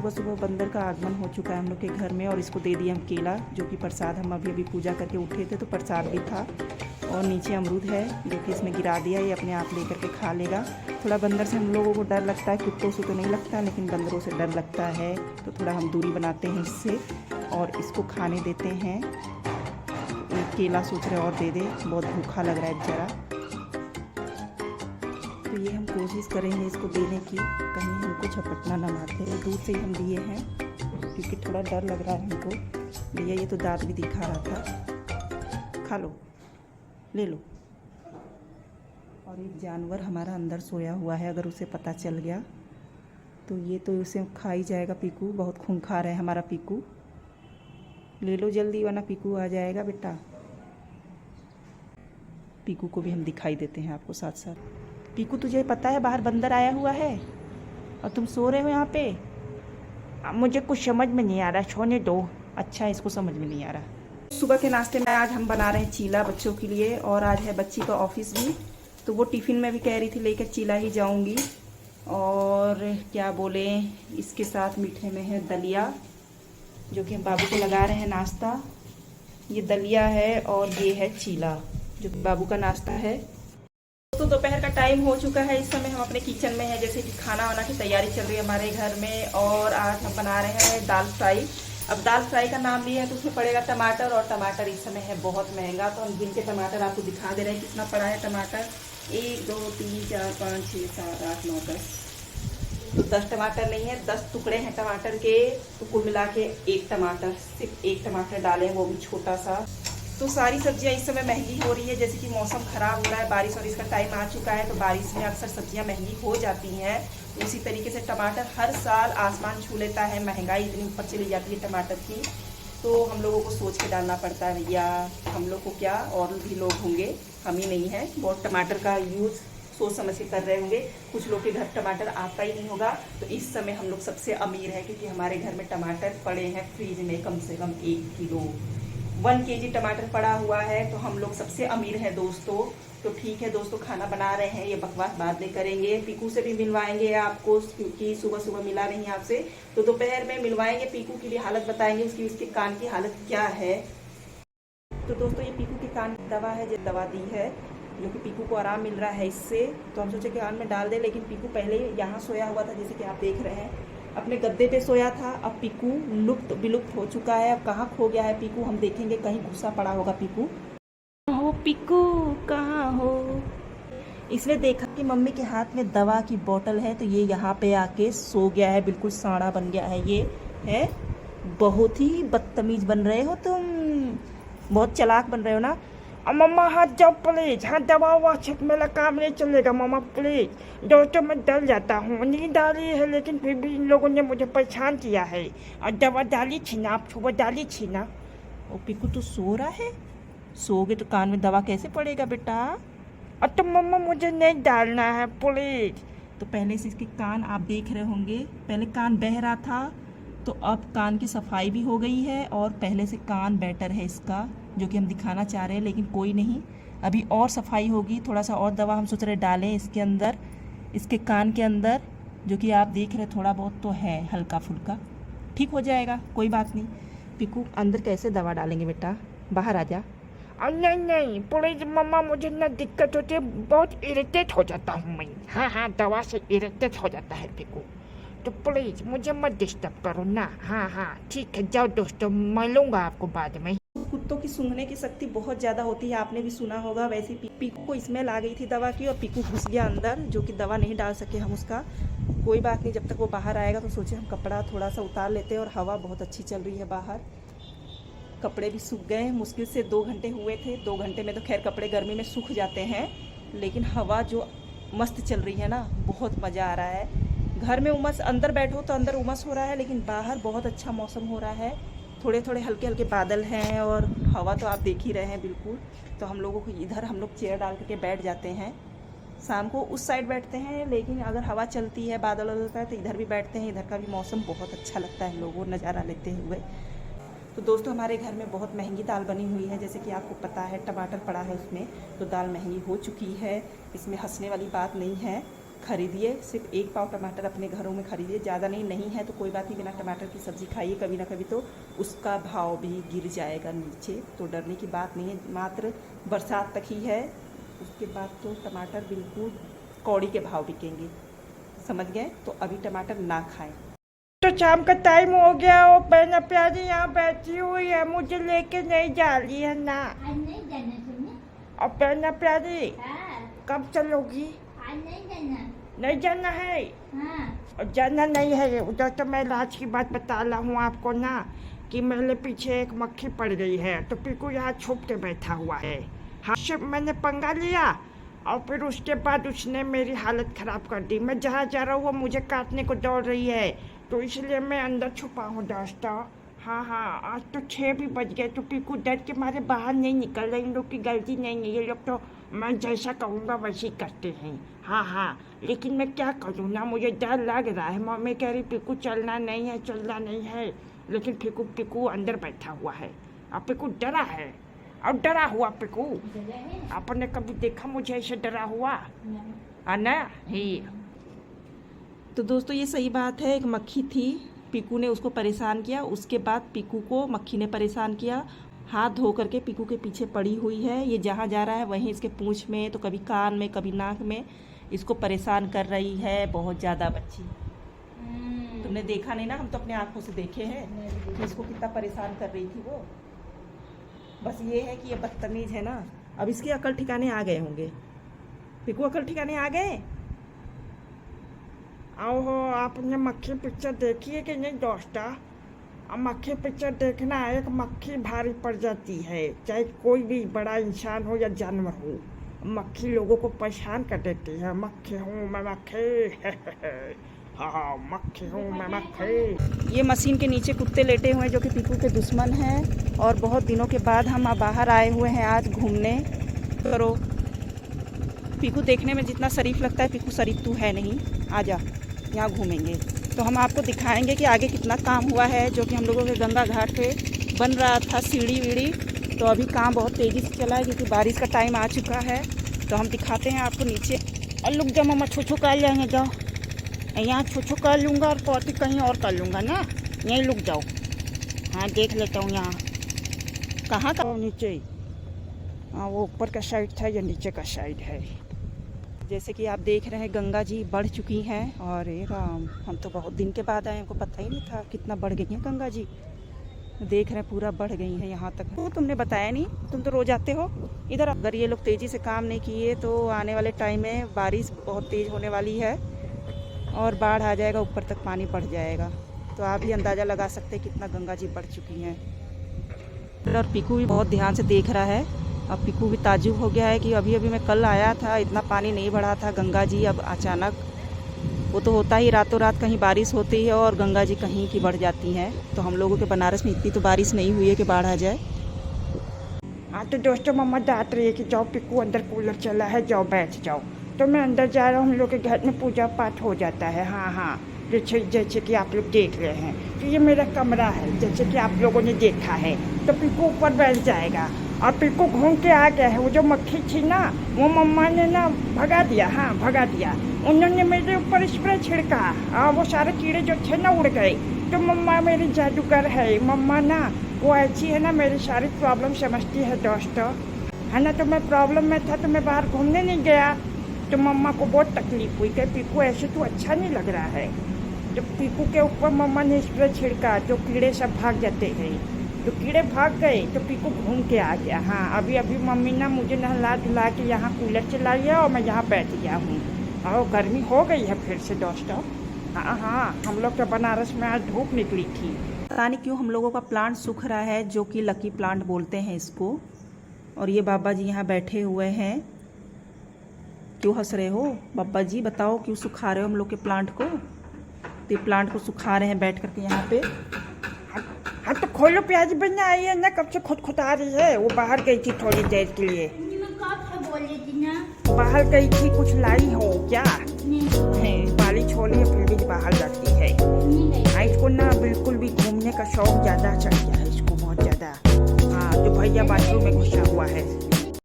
सुबह सुबह बंदर का आगमन हो चुका है हम लोग के घर में और इसको दे दिया हम केला, जो कि प्रसाद हम अभी अभी पूजा करके उठे थे तो प्रसाद भी था। और नीचे अमरूद है जो कि इसमें गिरा दिया, ये अपने आप लेकर के खा लेगा। थोड़ा बंदर से हम लोगों को डर लगता है, कुत्तों से तो नहीं लगता, लेकिन बंदरों से डर लगता है, तो थोड़ा हम दूरी बनाते हैं इससे और इसको खाने देते हैं। एक केला सोच रहे और दे दे, बहुत भूखा लग रहा है बेचारा। तो ये हम कोशिश करेंगे इसको देने की, कहीं हमको झपटना ना मारते। दूर से ही हम दिए हैं क्योंकि थोड़ा डर लग रहा है हमको। भैया ये तो दांत भी दिखा रहा था, खा लो, ले लो। और एक जानवर हमारा अंदर सोया हुआ है, अगर उसे पता चल गया तो ये तो उसे खा ही जाएगा। पीकू बहुत खूंखार है हमारा पीकू, ले लो जल्दी वरना पीकू आ जाएगा बेटा। पीकू को भी हम दिखाई देते हैं आपको साथ साथ। पीकू तुझे पता है बाहर बंदर आया हुआ है और तुम सो रहे हो यहाँ पे? मुझे कुछ समझ में नहीं आ रहा, सोने दो। अच्छा इसको समझ में नहीं आ रहा। सुबह के नाश्ते में आज हम बना रहे हैं चीला बच्चों के लिए, और आज है बच्ची का ऑफिस भी, तो वो टिफ़िन में भी कह रही थी लेकर चीला ही जाऊंगी। और क्या बोले, इसके साथ मीठे में है दलिया, जो कि हम बाबू को लगा रहे हैं नाश्ता। ये दलिया है और ये है चीला जो बाबू का नाश्ता है। तो दोपहर का टाइम हो चुका है, इस समय हम अपने किचन में हैं, जैसे कि खाना वाना की तैयारी चल रही है हमारे घर में। और आज हम बना रहे हैं दाल फ्राई। अब दाल फ्राई का नाम लिया है तो उसमें पड़ेगा टमाटर, और टमाटर इस समय है बहुत महंगा, तो हम गिन के टमाटर आपको दिखा दे रहे हैं कितना पड़ा है टमाटर। 1 2 3 4 5 6 7 8 9 10, तो 10 टमाटर नहीं है, 10 टुकड़े हैं टमाटर के, तो कुल मिला के 1 टमाटर, सिर्फ 1 टमाटर डाले, वो भी छोटा सा। तो सारी सब्जियां इस समय महंगी हो रही है, जैसे कि मौसम खराब हो रहा है, बारिश और इसका टाइम आ चुका है, तो बारिश में अक्सर सब्जियां महंगी हो जाती हैं। तो उसी तरीके से टमाटर हर साल आसमान छू लेता है, महंगाई इतनी ऊपर चली जाती है टमाटर की, तो हम लोगों को सोच के डालना पड़ता है भैया। हम लोग को क्या, और भी लोग होंगे, हम ही नहीं है, बहुत टमाटर का यूज़ सोच समझ के कर रहे होंगे। कुछ लोग के घर टमाटर आता ही नहीं होगा, तो इस समय हम लोग सबसे अमीर है, क्योंकि हमारे घर में टमाटर पड़े हैं फ्रीज में कम से कम 1 किलो, 1 केजी टमाटर पड़ा हुआ है, तो हम लोग सबसे अमीर हैं दोस्तों। तो ठीक है दोस्तों, खाना बना रहे हैं, ये बकवास बाद में करेंगे। पीकू से भी मिलवाएंगे आपको, क्योंकि सुबह सुबह मिला नहीं आपसे, तो दोपहर में मिलवाएंगे। पीकू की भी हालत बताएंगे, उसके कान की हालत क्या है। तो दोस्तों ये पीकू के कान की दवा है, जो दवा दी है, जो कि पीकू को आराम मिल रहा है इससे, तो हम सोचे कान में डाल दे। लेकिन पीकू पहले यहाँ सोया हुआ था, जैसे कि आप देख रहे हैं, अपने गद्दे पे सोया था। अब पीकू लुप्त विलुप्त हो चुका है, अब कहाँ खो गया है पीकू, हम देखेंगे, कहीं घुसा पड़ा होगा पीकू। हो पीकू कहाँ हो? इसने देखा कि मम्मी के हाथ में दवा की बोतल है, तो ये यहाँ पे आके सो गया है, बिल्कुल साड़ा बन गया है। ये है, बहुत ही बदतमीज बन रहे हो तुम, बहुत चालाक बन रहे हो ना। मम्मा हाथ जाओ प्लीज, हाथ दबाओ, छत मेरा काम नहीं चलेगा मम्मा प्लीज। दोस्तों मैं डर जाता हूँ, नींद आ रही है, लेकिन फिर भी इन लोगों ने मुझे परेशान किया है, और दवा डाली थी ना, आप सुबह डाली थी ना। ओ पीकू तो सो रहा है, सोगे तो कान में दवा कैसे पड़ेगा बेटा? तो मम्मा मुझे नहीं डालना है प्लीज। तो पहले से इसके कान आप देख रहे होंगे, पहले कान बह रहा था, तो अब कान की सफाई भी हो गई है, और पहले से कान बेटर है इसका, जो कि हम दिखाना चाह रहे हैं, लेकिन कोई नहीं, अभी और सफाई होगी। थोड़ा सा और दवा हम सोच रहे डालें इसके अंदर, इसके कान के अंदर, जो कि आप देख रहे थोड़ा बहुत तो है, हल्का फुल्का ठीक हो जाएगा, कोई बात नहीं। पीकू अंदर कैसे दवा डालेंगे बेटा, बाहर आ जा। नहीं नहीं प्लीज मम्मा, मुझे ना दिक्कत होती है, बहुत इरिटेट हो जाता हूँ मैं। हाँ हाँ, दवा से इरिटेट हो जाता है पीकू, तो प्लीज मुझे मत डिस्टर्ब करो ना। हाँ हाँ ठीक है, जाओ दोस्तों, मैं लूँगा आपको बाद में। कुत्तों की सूंघने की शक्ति बहुत ज़्यादा होती है, आपने भी सुना होगा। वैसे पीकू को स्मेल आ गई थी दवा की, और पीकू घुस गया अंदर, जो कि दवा नहीं डाल सके हम उसका। कोई बात नहीं, जब तक वो बाहर आएगा तो सोचे हम कपड़ा थोड़ा सा उतार लेते हैं, और हवा बहुत अच्छी चल रही है बाहर, कपड़े भी सूख गए, मुश्किल से 2 घंटे हुए थे। 2 घंटे में तो खैर कपड़े गर्मी में सूख जाते हैं, लेकिन हवा जो मस्त चल रही है ना, बहुत मज़ा आ रहा है। घर में उमस, अंदर बैठो तो अंदर उमस हो रहा है, लेकिन बाहर बहुत अच्छा मौसम हो रहा है, थोड़े थोड़े हल्के हल्के बादल हैं, और हवा तो आप देख ही रहे हैं बिल्कुल। तो हम लोगों को इधर हम लोग चेयर डाल करके बैठ जाते हैं, शाम को उस साइड बैठते हैं, लेकिन अगर हवा चलती है, बादल होता है, तो इधर भी बैठते हैं। इधर का भी मौसम बहुत अच्छा लगता है लोगों को नज़ारा लेते हुए। तो दोस्तों हमारे घर में बहुत महंगी दाल बनी हुई है, जैसे कि आपको पता है, टमाटर पड़ा है उसमें, तो दाल महंगी हो चुकी है, इसमें हंसने वाली बात नहीं है। खरीदिए, सिर्फ 1 पाव टमाटर अपने घरों में खरीदिए, ज़्यादा नहीं है तो कोई बात नहीं, बिना टमाटर की सब्ज़ी खाइए, कभी ना कभी तो उसका भाव भी गिर जाएगा नीचे, तो डरने की बात नहीं है, मात्र बरसात तक ही है, उसके बाद तो टमाटर बिल्कुल कौड़ी के भाव बिकेंगे, समझ गए? तो अभी टमाटर ना खाएं। तो शाम का टाइम हो गया और बहना प्यारी यहाँ बैठी हुई है, मुझे लेके नहीं जा रही है ना। नहीं जाना तुमने? और बहना प्यारी हाँ, कब चलोगी? आज नहीं जाना। नहीं जाना है? हाँ, और जाना नहीं है उधर, तो मैं लाज की बात बता रहा हूँ आपको ना, कि मेरे पीछे एक मक्खी पड़ गई है, तो पीकू यहाँ छुप के बैठा हुआ है। हाँ, सिर्फ मैंने पंगा लिया और फिर उसके बाद उसने मेरी हालत ख़राब कर दी। मैं जहाँ जा रहा हूँ वो मुझे काटने को दौड़ रही है, तो इसलिए मैं अंदर छुपा हूँ दोस्तों। हाँ, आज तो 6 भी बज गए, तो पीकू डर के मारे बाहर नहीं निकल रहे। इन लोग की गलती नहीं है, ये लोग तो मैं जैसा कहूँगा वैसे ही करते हैं। हाँ, लेकिन मैं क्या करूँ ना, मुझे डर लग रहा है। मम्मी कह रही पीकू चलना नहीं है, लेकिन पीकू अंदर बैठा हुआ है और पीकू डरा है, और डरा हुआ पीकू। आपने कभी देखा मुझे ऐसे डरा हुआ? ना ही। तो दोस्तों ये सही बात है, एक मक्खी थी, पीकू ने उसको परेशान किया, उसके बाद पीकू को मक्खी ने परेशान किया, हाथ धो करके पीकू के पीछे पड़ी हुई है। ये जहाँ जा रहा है वहीं इसके पूंछ में, तो कभी कान में कभी नाक में इसको परेशान कर रही है बहुत ज़्यादा बच्ची। तुमने देखा नहीं ना, हम तो अपने आंखों से देखे हैं कि इसको कितना परेशान कर रही थी वो। बस ये है कि ये बदतमीज़ है ना। अब इसकी अकल ठिकाने आ गए होंगे। पीकू अकल ठिकाने आ गए? आओ, आपने मक्खी पिक्चर देखी है कि नहीं दोस्ता? अब मक्खी पिक्चर देखना है, एक मक्खी भारी पड़ जाती है, चाहे कोई भी बड़ा इंसान हो या जानवर हो, मक्खी लोगों को परेशान कर देती है। मक्खी हूँ मैं मक्खी हाँ, मक्खी हूँ मैं मक्खी। ये मशीन के नीचे कुत्ते लेटे हुए हैं जो कि पीकू के दुश्मन हैं, और बहुत दिनों के बाद हम बाहर आए हुए हैं आज घूमने। करो, पीकू देखने में जितना शरीफ लगता है, पीकू शरीफ तू है नहीं। आजा, यहाँ घूमेंगे, तो हम आपको दिखाएंगे कि आगे कितना काम हुआ है, जो कि हम लोगों के गंगा घाट पे बन रहा था सीढ़ी वीढ़ी। तो अभी काम बहुत तेज़ी से चला है क्योंकि बारिश का टाइम आ चुका है। तो हम दिखाते हैं आपको नीचे। और लुक जाओ मम्मा, छो कर लेंगे, जाओ यहाँ छो कर लूँगा और पौती कहीं और कर लूँगा ना, यहीं लुक जाओ। हाँ, देख लेता हूँ यहाँ कहाँ का नीचे। हाँ, वो ऊपर का साइड था या नीचे का साइड है। जैसे कि आप देख रहे हैं गंगा जी बढ़ चुकी हैं, और राम, हम तो बहुत दिन के बाद आए, हमको पता ही नहीं था कितना बढ़ गई हैं गंगा जी। देख रहे हैं पूरा बढ़ गई हैं यहाँ तक। तो तुमने बताया नहीं, तुम तो रोज आते हो इधर। अगर ये लोग तेज़ी से काम नहीं किए तो आने वाले टाइम में बारिश बहुत तेज़ होने वाली है और बाढ़ आ जाएगा, ऊपर तक पानी बढ़ जाएगा। तो आप भी अंदाज़ा लगा सकते हैं कितना गंगा जी बढ़ चुकी हैं। और पीकू भी बहुत ध्यान से देख रहा है। अब पीकू भी ताज्जुब हो गया है कि अभी मैं कल आया था, इतना पानी नहीं बढ़ा था गंगा जी, अब अचानक वो तो होता ही, रातों रात कहीं बारिश होती है और गंगा जी कहीं की बढ़ जाती हैं। तो हम लोगों के बनारस में इतनी तो बारिश नहीं हुई है कि बाढ़ आ जाए। हाँ, तो दोस्तों मम्मा डांट रही है कि जाओ पीकू, अंदर कूलर चला है, जाओ बैठ जाओ। तो मैं अंदर जा रहा हूँ, हम लोग के घर में पूजा पाठ हो जाता है। हाँ, जैसे कि आप लोग देख रहे हैं, तो ये मेरा कमरा है जैसे कि आप लोगों ने देखा है। तो पीकू ऊपर बैठ जाएगा, और पीकू घूम के आ गया है। वो जो मक्खी थी ना, वो मम्मा ने ना भगा दिया। हाँ, भगा दिया। उन्होंने मेरे ऊपर स्प्रे छिड़का और वो सारे कीड़े जो थे ना उड़ गए। तो मम्मा मेरी जादूगर है, मम्मा ना वो ऐसी है ना, मेरी सारी प्रॉब्लम समझती है दोस्तों, है ना। तो मैं प्रॉब्लम में था तो मैं बाहर घूमने नहीं गया, तो मम्मा को बहुत तकलीफ हुई कि पीकू ऐसे तो अच्छा नहीं लग रहा है। तो पीकू के ऊपर मम्मा ने स्प्रे छिड़का, तो कीड़े सब भाग जाते हैं। तो कीड़े भाग गए तो पीकू घूम के आ गया। हाँ, अभी मम्मी ना मुझे नहला धुला के यहाँ कूलर चला गया और मैं यहाँ बैठ गया हूँ। और गर्मी हो गई है फिर से दोस्तों। हाँ, हम लोग तो बनारस में आज धूप निकली थी। पता नहीं क्यों हम लोगों का प्लांट सूख रहा है, जो कि लकी प्लांट बोलते हैं इसको। और ये बाबा जी यहाँ बैठे हुए हैं। क्यों हंस रहे हो बाबा जी? बताओ क्यों सुखा रहे हो हम लोग के प्लांट को? तो प्लांट को सुखा रहे हैं बैठ करके यहाँ पे। हाँ, तो खोलो, प्याज बनना आई है ना, कब से खुद आ रही है। वो बाहर गई थी थोड़ी देर के लिए। बाहर गई थी, कुछ लाई हो क्या? पाली छोली है फिर भी बाहर जाती है। इसको ना बिल्कुल भी घूमने का शौक ज़्यादा चढ़ गया है इसको, बहुत ज़्यादा। हाँ, तो भैया बाथरूम में घुसा हुआ है।